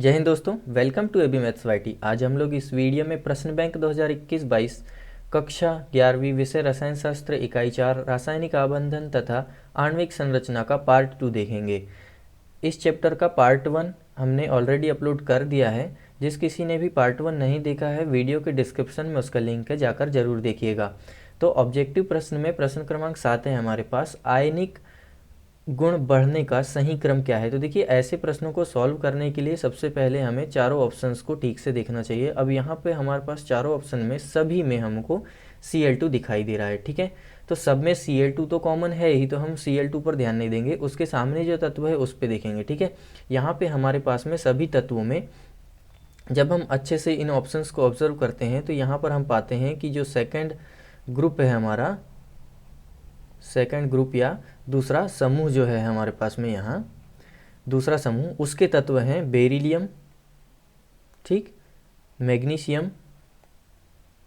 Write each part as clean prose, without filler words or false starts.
जय हिंद दोस्तों, welcome to AB maths YT. आज हम लोग इस वीडियो में प्रश्न बैंक 2021-22 कक्षा 11वीं विषय रसायन शास्त्र इकाई 4 रासायनिक आबंधन तथा आणविक संरचना का पार्ट 2 देखेंगे। इस चैप्टर का पार्ट 1 हमने ऑलरेडी अपलोड कर दिया है। जिस किसी ने भी पार्ट 1 नहीं देखा है, वीडियो के डिस्क्रिप्शन में उसका लिंक है, जाकर जरूर देखिएगा। तो ऑब्जेक्टिव प्रश्न में प्रश्न क्रमांक 7 है हमारे पास, आयनिक गुण बढ़ने का सही क्रम क्या है। तो देखिए, ऐसे प्रश्नों को सॉल्व करने के लिए सबसे पहले हमें चारों ऑप्शंस को ठीक से देखना चाहिए। अब यहाँ पे हमारे पास चारों ऑप्शन में सभी में हमको Cl2 दिखाई दे रहा है, ठीक है। तो सब में Cl2 तो कॉमन है ही, तो हम Cl2 पर ध्यान नहीं देंगे, उसके सामने जो तत्व है उस पर देखेंगे, ठीक है। यहाँ पे हमारे पास में सभी तत्वों में जब हम अच्छे से इन ऑप्शंस को ऑब्जर्व करते हैं तो यहाँ पर हम पाते हैं कि जो सेकेंड ग्रुप है हमारा, सेकेंड ग्रुप या दूसरा समूह जो है हमारे पास में, यहाँ दूसरा समूह, उसके तत्व हैं बेरिलियम, ठीक, मैग्नीशियम,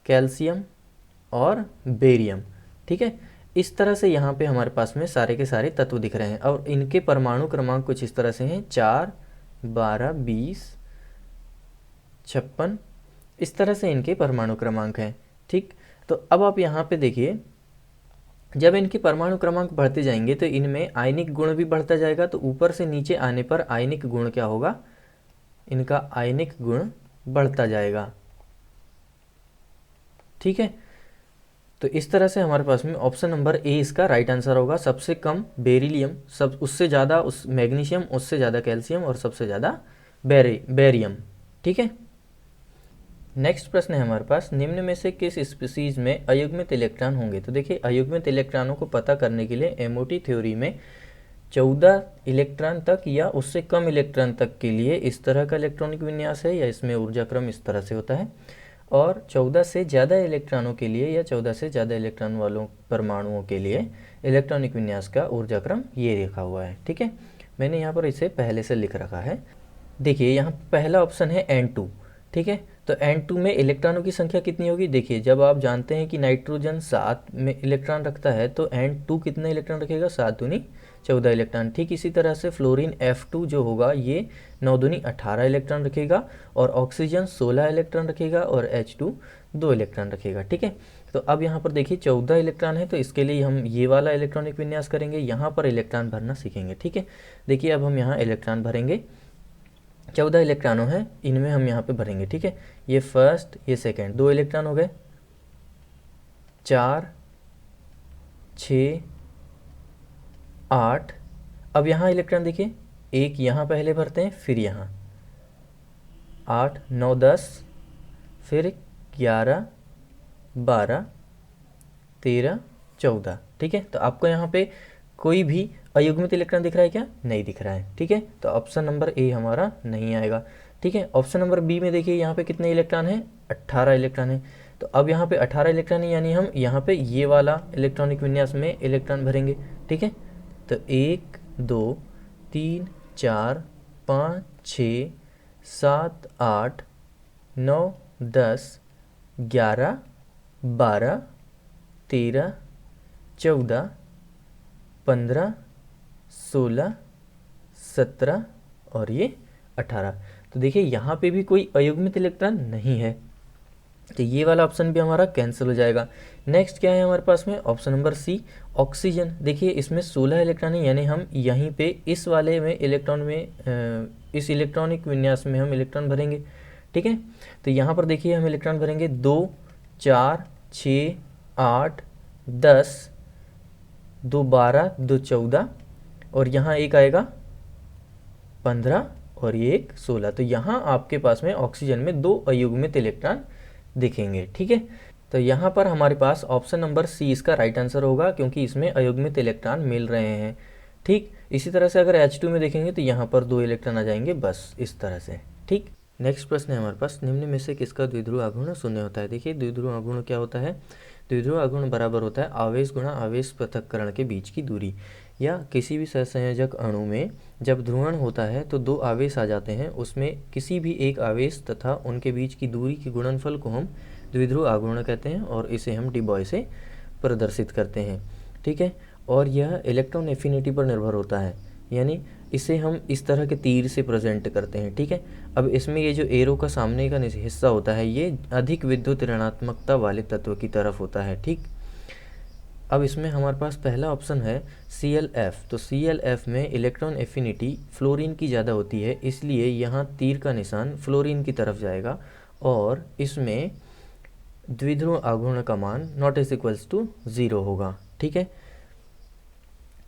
कैल्शियम और बेरियम, ठीक है। इस तरह से यहाँ पे हमारे पास में सारे के सारे तत्व दिख रहे हैं और इनके परमाणु क्रमांक कुछ इस तरह से हैं, 4, 12, 20, 56, इस तरह से इनके परमाणु क्रमांक हैं, ठीक। तो अब आप यहाँ पे देखिए, जब इनके परमाणु क्रमांक बढ़ते जाएंगे तो इनमें आयनिक गुण भी बढ़ता जाएगा। तो ऊपर से नीचे आने पर आयनिक गुण क्या होगा, इनका आयनिक गुण बढ़ता जाएगा, ठीक है। तो इस तरह से हमारे पास में ऑप्शन नंबर ए इसका राइट आंसर होगा। सबसे कम बेरिलियम, सब उससे ज़्यादा उस मैग्नीशियम, उससे ज़्यादा कैल्शियम और सबसे ज़्यादा बेरियम, ठीक है। नेक्स्ट प्रश्न है हमारे पास, निम्न में से किस स्पीसीज में अयुग्मित इलेक्ट्रॉन होंगे। तो देखिए, अयुग्मित इलेक्ट्रॉनों को पता करने के लिए एमओटी थ्योरी में 14 इलेक्ट्रॉन तक या उससे कम इलेक्ट्रॉन तक के लिए इस तरह का इलेक्ट्रॉनिक विन्यास है, या इसमें ऊर्जा क्रम इस तरह से होता है। और 14 से ज़्यादा इलेक्ट्रॉनों के लिए या 14 से ज़्यादा इलेक्ट्रॉन वालों परमाणुओं के लिए इलेक्ट्रॉनिक विन्यास का ऊर्जा क्रम ये लिखा हुआ है, ठीक है। मैंने यहाँ पर इसे पहले से लिख रखा है। देखिए, यहाँ पहला ऑप्शन है N2, ठीक है। तो N2 में इलेक्ट्रॉनों की संख्या कितनी होगी। देखिए, जब आप जानते हैं कि नाइट्रोजन 7 में इलेक्ट्रॉन रखता है तो N2 कितना इलेक्ट्रॉन रखेगा, 7 दूनी 14 इलेक्ट्रॉन। ठीक इसी तरह से फ्लोरीन F2 जो होगा ये 9 दूनी 18 इलेक्ट्रॉन रखेगा, और ऑक्सीजन 16 इलेक्ट्रॉन रखेगा, और H2 2 इलेक्ट्रॉन रखेगा, ठीक है। तो अब यहाँ पर देखिए 14 इलेक्ट्रॉन है, तो इसके लिए हम ये वाला इलेक्ट्रॉनिक विन्यास करेंगे, यहाँ पर इलेक्ट्रॉन भरना सीखेंगे, ठीक है। देखिए, अब हम यहाँ इलेक्ट्रॉन भरेंगे, 14 इलेक्ट्रॉनों हैं, इनमें हम यहाँ पे भरेंगे, ठीक है। ये फर्स्ट, ये सेकंड, 2 इलेक्ट्रॉन हो गए, 4, 6, 8। अब यहाँ इलेक्ट्रॉन देखिए, एक यहाँ पहले भरते हैं, फिर यहाँ 8, 9, 10, फिर 11, 12, 13, 14, ठीक है। तो आपको यहाँ पे कोई भी अयुग्मित इलेक्ट्रॉन दिख रहा है क्या, नहीं दिख रहा है, ठीक है। तो ऑप्शन नंबर ए हमारा नहीं आएगा, ठीक है। ऑप्शन नंबर बी में देखिए, यहाँ पे कितने इलेक्ट्रॉन है, 18 इलेक्ट्रॉन है। तो अब यहाँ पे 18 इलेक्ट्रॉन है, यानी हम यहाँ पे ये वाला इलेक्ट्रॉनिक विन्यास में इलेक्ट्रॉन भरेंगे, ठीक है। तो 1, 2, 3, 4, 5, 6, 7, 8, 9, 10, 11, 12, 13, 14, 15, 16, 17 और ये 18। तो देखिए, यहाँ पे भी कोई अयुग्मित इलेक्ट्रॉन नहीं है, तो ये वाला ऑप्शन भी हमारा कैंसिल हो जाएगा। नेक्स्ट क्या है हमारे पास में, ऑप्शन नंबर सी, ऑक्सीजन। देखिए, इसमें 16 इलेक्ट्रॉन है, यानी हम यहीं पे इस वाले में इलेक्ट्रॉन में इस इलेक्ट्रॉनिक विन्यास में हम इलेक्ट्रॉन भरेंगे, ठीक है। तो यहाँ पर देखिए, हम इलेक्ट्रॉन भरेंगे 2, 4, 6, 8, 10, 2, 12, 2, 14, और यहाँ एक आएगा 15 और ये एक 16। तो यहाँ आपके पास में ऑक्सीजन में 2 अयुग्मित इलेक्ट्रॉन दिखेंगे, ठीक है। तो यहाँ पर हमारे पास ऑप्शन नंबर सी इसका राइट आंसर होगा, क्योंकि इसमें अयुग्मित इलेक्ट्रॉन मिल रहे हैं, ठीक। इसी तरह से अगर H2 में देखेंगे तो यहाँ पर 2 इलेक्ट्रॉन आ जाएंगे, बस इस तरह से, ठीक। नेक्स्ट प्रश्न है हमारे पास, निम्न में से किसका द्विध्रुव आघूर्ण शून्य होता है। देखिए, द्विध्रुव आघूर्ण क्या होता है, द्विध्रुव आघूर्ण बराबर होता है आवेश गुणा आवेश पृथक्करण के बीच की दूरी। या किसी भी सहसंयोजक अणु में जब ध्रुवण होता है तो 2 आवेश आ जाते हैं, उसमें किसी भी एक आवेश तथा उनके बीच की दूरी के गुणनफल को हम द्विध्रुव आघूर्ण कहते हैं, और इसे हम डिबॉय से प्रदर्शित करते हैं, ठीक है। और यह इलेक्ट्रॉन एफिनिटी पर निर्भर होता है, यानी इसे हम इस तरह के तीर से प्रेजेंट करते हैं, ठीक है। अब इसमें ये जो एरो का सामने का हिस्सा होता है ये अधिक विद्युत ऋणात्मकता वाले तत्व की तरफ होता है, ठीक। अब इसमें हमारे पास पहला ऑप्शन है ClF। तो ClF में इलेक्ट्रॉन एफिनिटी फ्लोरीन की ज़्यादा होती है, इसलिए यहाँ तीर का निशान फ्लोरीन की तरफ जाएगा और इसमें द्विध्रुव आघूर्ण का मान नॉट इज इक्वल्स टू 0 होगा, ठीक है।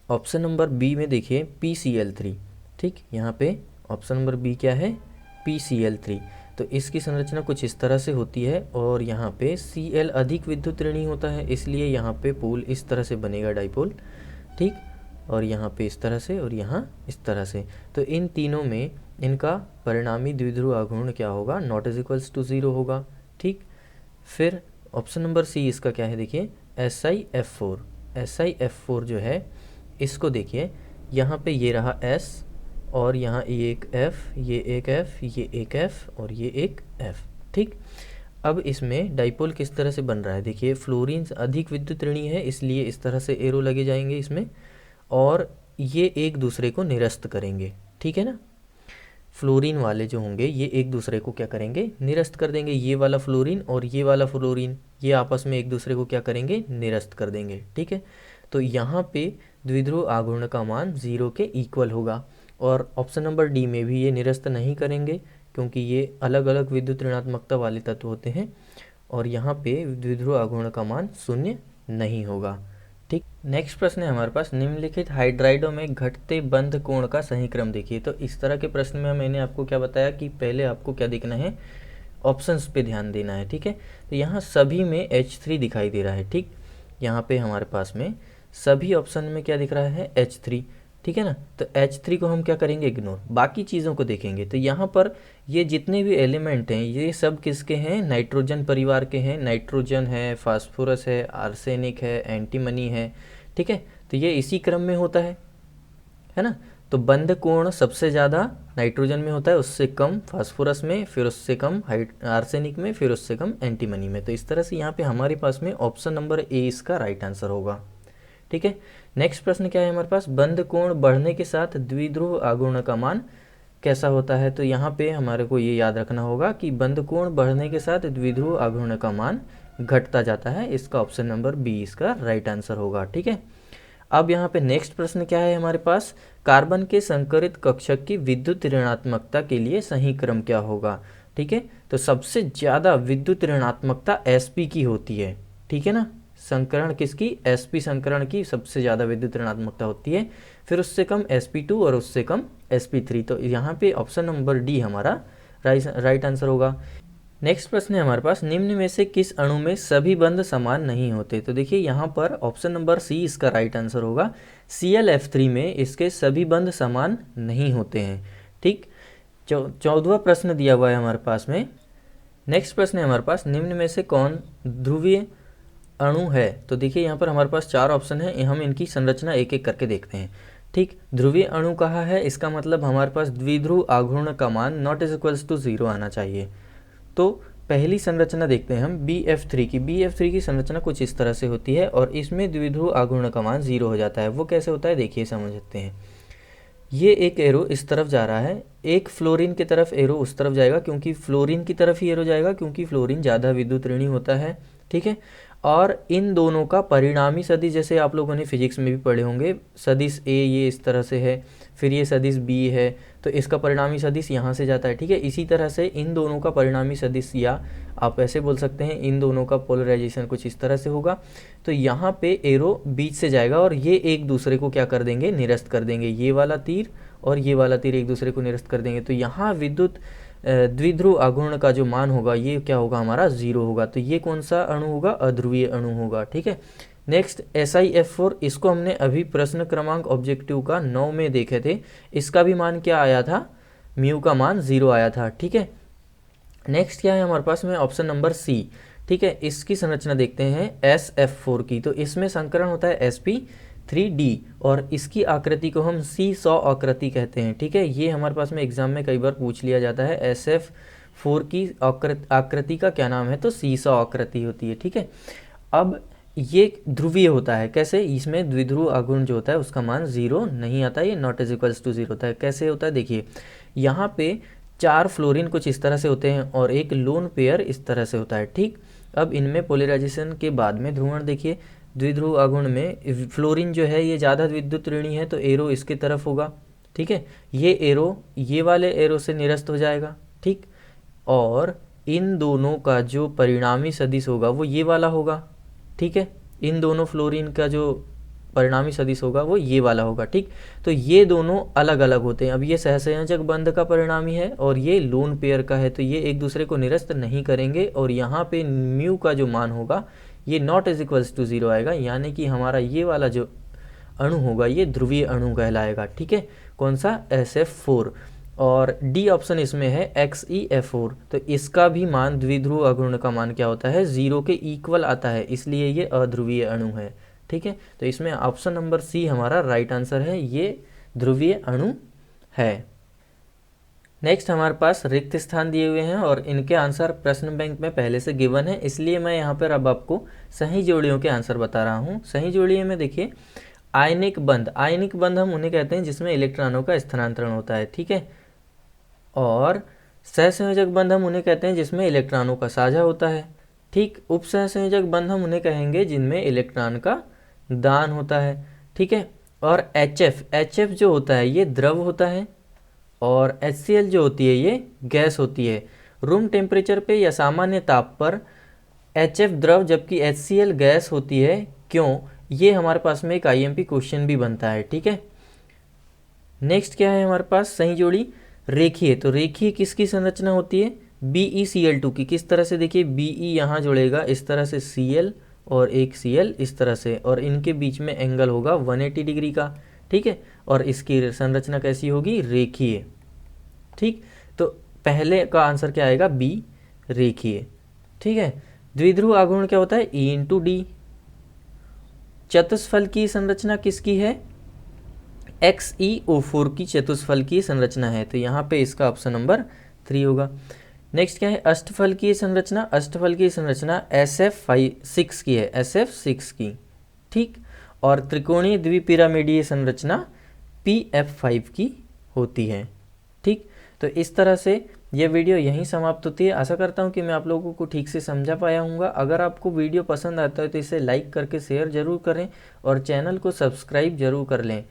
ऑप्शन नंबर बी में देखिए PCl3, ठीक। यहाँ पे ऑप्शन नंबर बी क्या है, PCl3। तो इसकी संरचना कुछ इस तरह से होती है और यहाँ पे Cl अधिक विद्युत ऋणी होता है, इसलिए यहाँ पे पोल इस तरह से बनेगा डाइपोल, ठीक। और यहाँ पे इस तरह से और यहाँ इस तरह से। तो इन तीनों में इनका परिणामी द्विध्रुव आघूर्ण क्या होगा, नॉट इज इक्वल्स टू 0 होगा, ठीक। फिर ऑप्शन नंबर सी इसका क्या है, देखिए SiF4। SiF4 जो है इसको देखिए, यहाँ पे ये रहा S और यहाँ ये एक F, ये एक F, ये एक F और ये एक F, ठीक। अब इसमें डाइपोल किस तरह से बन रहा है, देखिए फ्लोरीन अधिक विद्युत ऋणी है इसलिए इस तरह से एरो लगे जाएंगे इसमें और ये एक दूसरे को निरस्त करेंगे, ठीक है ना। फ्लोरीन वाले जो होंगे ये एक दूसरे को क्या करेंगे, निरस्त कर देंगे। ये वाला फ्लोरीन और ये वाला फ्लोरीन ये आपस में एक दूसरे को क्या करेंगे, निरस्त कर देंगे, ठीक है। तो यहाँ पे द्विध्रुव आघूर्ण का मान 0 के इक्वल होगा। और ऑप्शन नंबर डी में भी ये निरस्त नहीं करेंगे क्योंकि ये अलग अलग विद्युत ऋणात्मकता वाले तत्व होते हैं और यहाँ पे द्विध्रुव आघूर्ण का मान 0 नहीं होगा, ठीक। नेक्स्ट प्रश्न है हमारे पास, निम्नलिखित हाइड्राइडों में घटते बंध कोण का सही क्रम देखिए। तो इस तरह के प्रश्न में मैंने आपको क्या बताया कि पहले आपको क्या देखना है, ऑप्शंस पे ध्यान देना है, ठीक है। तो यहाँ सभी में H3 दिखाई दे रहा है, ठीक। यहाँ पे हमारे पास में सभी ऑप्शन में क्या दिख रहा है, H3, ठीक है ना। तो H3 को हम क्या करेंगे, इग्नोर, बाकी चीज़ों को देखेंगे। तो यहाँ पर ये जितने भी एलिमेंट हैं ये सब किसके हैं, नाइट्रोजन परिवार के हैं। नाइट्रोजन है, फास्फोरस है, आर्सेनिक है, एंटीमनी है, ठीक है। तो ये इसी क्रम में होता है ना। तो बंध कोण सबसे ज़्यादा नाइट्रोजन में होता है, उससे कम फास्फोरस में, फिर उससे कम आर्सेनिक में, फिर उससे कम एंटीमनी में। तो इस तरह से यहाँ पे हमारे पास में ऑप्शन नंबर ए इसका राइट आंसर होगा, ठीक है। नेक्स्ट प्रश्न क्या है हमारे पास, बंध कोण बढ़ने के साथ द्विध्रुव आघूर्ण का मान कैसा होता है। तो यहाँ पे हमारे को ये याद रखना होगा कि बंध कोण बढ़ने के साथ द्विध्रुव आघूर्ण का मान घटता जाता है। इसका ऑप्शन नंबर बी इसका राइट आंसर होगा, ठीक है। अब यहाँ पे नेक्स्ट प्रश्न क्या है हमारे पास, कार्बन के संकरित कक्षक की विद्युत ऋणात्मकता के लिए सही क्रम क्या होगा, ठीक है। तो सबसे ज़्यादा विद्युत ऋणात्मकता sp की होती है, ठीक है ना। संकरण किसकी, sp संकरण की सबसे ज़्यादा विद्युत ऋणात्मकता होती है, फिर उससे कम sp2 और उससे कम sp3। तो यहाँ पे ऑप्शन नंबर डी हमारा राइट आंसर होगा। नेक्स्ट प्रश्न है हमारे पास, निम्न में से किस अणु में सभी बंध समान नहीं होते। तो देखिए यहाँ पर ऑप्शन नंबर सी इसका राइट आंसर होगा। ClF3 में इसके सभी बंध समान नहीं होते हैं, ठीक। 14वां प्रश्न दिया हुआ है हमारे पास में। नेक्स्ट प्रश्न है हमारे पास, निम्न में से कौन ध्रुवीय अणु है। तो देखिए यहाँ पर हमारे पास 4 ऑप्शन है, हम इनकी संरचना एक एक करके देखते हैं, ठीक। ध्रुवीय अणु कहा है, इसका मतलब हमारे पास द्विध्रुव आघूर्ण का मान नॉट इज इक्वल्स टू 0 आना चाहिए। तो पहली संरचना देखते हैं हम BF3 की। BF3 की संरचना कुछ इस तरह से होती है और इसमें द्विध्रुव आघूर्ण का मान 0 हो जाता है। वो कैसे होता है देखिए, समझते हैं। ये एक एरो इस तरफ जा रहा है, एक फ्लोरीन की तरफ एरो उस तरफ जाएगा, क्योंकि फ्लोरीन की तरफ ही एरो जाएगा क्योंकि फ्लोरीन ज़्यादा विद्युत ऋणी होता है, ठीक है। और इन दोनों का परिणामी सदिश, जैसे आप लोगों ने फिजिक्स में भी पढ़े होंगे, सदिश A ये इस तरह से है, फिर ये सदिश B है, तो इसका परिणामी सदिश यहाँ से जाता है, ठीक है। इसी तरह से इन दोनों का परिणामी सदिश, या आप ऐसे बोल सकते हैं इन दोनों का पोलराइजेशन कुछ इस तरह से होगा। तो यहाँ पे एरो बीच से जाएगा और ये एक दूसरे को क्या कर देंगे, निरस्त कर देंगे। ये वाला तीर और ये वाला तीर एक दूसरे को निरस्त कर देंगे। तो यहाँ विद्युत द्विध्रुव आघूर्ण का जो मान होगा ये क्या होगा, हमारा 0 होगा। तो ये कौन सा अणु होगा, अध्रुवीय अणु होगा, ठीक है। नेक्स्ट SiF4, इसको हमने अभी प्रश्न क्रमांक ऑब्जेक्टिव का 9 में देखे थे। इसका भी मान क्या आया था, म्यू का मान 0 आया था, ठीक है। नेक्स्ट क्या है हमारे पास में, ऑप्शन नंबर सी, ठीक है। इसकी संरचना देखते हैं SF4 की। तो इसमें संकरण होता है sp3d और इसकी आकृति को हम C100 आकृति कहते हैं, ठीक है। ये हमारे पास में एग्जाम में कई बार पूछ लिया जाता है, SF4 की आकृति का क्या नाम है, तो C100 आकृति होती है, ठीक है। अब ये ध्रुवीय होता है। कैसे? इसमें द्विध्रुव आघूर्ण जो होता है उसका मान 0 नहीं आता, ये नॉट इज इक्वल्स टू 0 होता है। कैसे होता है? देखिए यहाँ पे 4 फ्लोरीन कुछ इस तरह से होते हैं और एक लोन पेयर इस तरह से होता है। ठीक, अब इनमें पोलराइजेशन के बाद में ध्रुवण देखिए, द्विध्रुव आघूर्ण में फ्लोरीन जो है ये ज़्यादा विद्युत ऋणी है तो एरो इसके तरफ होगा। ठीक है, ये एरो ये वाले एरो से निरस्त हो जाएगा। ठीक, और इन दोनों का जो परिणामी सदिश होगा वो ये वाला होगा। ठीक है, इन दोनों फ्लोरीन का जो परिणामी सदिश होगा वो ये वाला होगा। ठीक, तो ये दोनों अलग अलग होते हैं। अब ये सहसंयोजक बंध का परिणामी है और ये लोन पेयर का है, तो ये एक दूसरे को निरस्त नहीं करेंगे और यहाँ पे म्यू का जो मान होगा ये नॉट इज इक्वल्स टू 0 आएगा, यानी कि हमारा ये वाला जो अणु होगा ये ध्रुवीय अणु कहलाएगा। ठीक है, कौन सा? SF4। और डी ऑप्शन इसमें है XeF4, तो इसका भी मान द्विध्रुव आघूर्ण का मान क्या होता है? 0 के इक्वल आता है, इसलिए ये अध्रुवीय अणु है। ठीक है, तो इसमें ऑप्शन नंबर सी हमारा राइट आंसर है, ये ध्रुवीय अणु है। नेक्स्ट हमारे पास रिक्त स्थान दिए हुए हैं और इनके आंसर प्रश्न बैंक में पहले से गिवन है, इसलिए मैं यहाँ पर अब आपको सही जोड़ियों के आंसर बता रहा हूँ। सही जोड़ियों में देखिए आयनिक बंध, आयनिक बंध हम उन्हें कहते हैं जिसमें इलेक्ट्रॉनों का स्थानांतरण होता है। ठीक है, और सहसंयोजक बंध हम उन्हें कहते हैं जिसमें इलेक्ट्रॉनों का साझा होता है। ठीक, उप सहसंयोजक बंध हम उन्हें कहेंगे जिनमें इलेक्ट्रॉन का दान होता है। ठीक है, और HF जो होता है ये द्रव होता है और HCl जो होती है ये गैस होती है। रूम टेम्परेचर पे या सामान्य ताप पर HF द्रव जबकि HCl गैस होती है। क्यों? ये हमारे पास में एक IMP क्वेश्चन भी बनता है। ठीक है, नेक्स्ट क्या है हमारे पास? सही जोड़ी रेखीय, तो रेखीय किसकी संरचना होती है? BeCl2 की। किस तरह से? देखिए Be यहाँ जुड़ेगा इस तरह से Cl और एक Cl इस तरह से, और इनके बीच में एंगल होगा 180 डिग्री का। ठीक है, और इसकी संरचना कैसी होगी? रेखीय। ठीक, तो पहले का आंसर क्या आएगा? बी, रेखीय। ठीक है, द्विध्रुव आघूर्ण क्या होता है? E/D। चतुष्फल की संरचना किसकी है? XeO4 की चतुष्फल की संरचना है, तो यहाँ पे इसका ऑप्शन नंबर 3 होगा। नेक्स्ट क्या है? अष्टफल की संरचना, अष्टफल की संरचना SF6 की है, SF6 की। ठीक, और त्रिकोणीय द्विपिरामिडीय संरचना PF5 की होती है। ठीक, तो इस तरह से यह वीडियो यहीं समाप्त होती है। आशा करता हूँ कि मैं आप लोगों को ठीक से समझा पाया हूँगा। अगर आपको वीडियो पसंद आता है तो इसे लाइक करके शेयर ज़रूर करें और चैनल को सब्सक्राइब ज़रूर कर लें।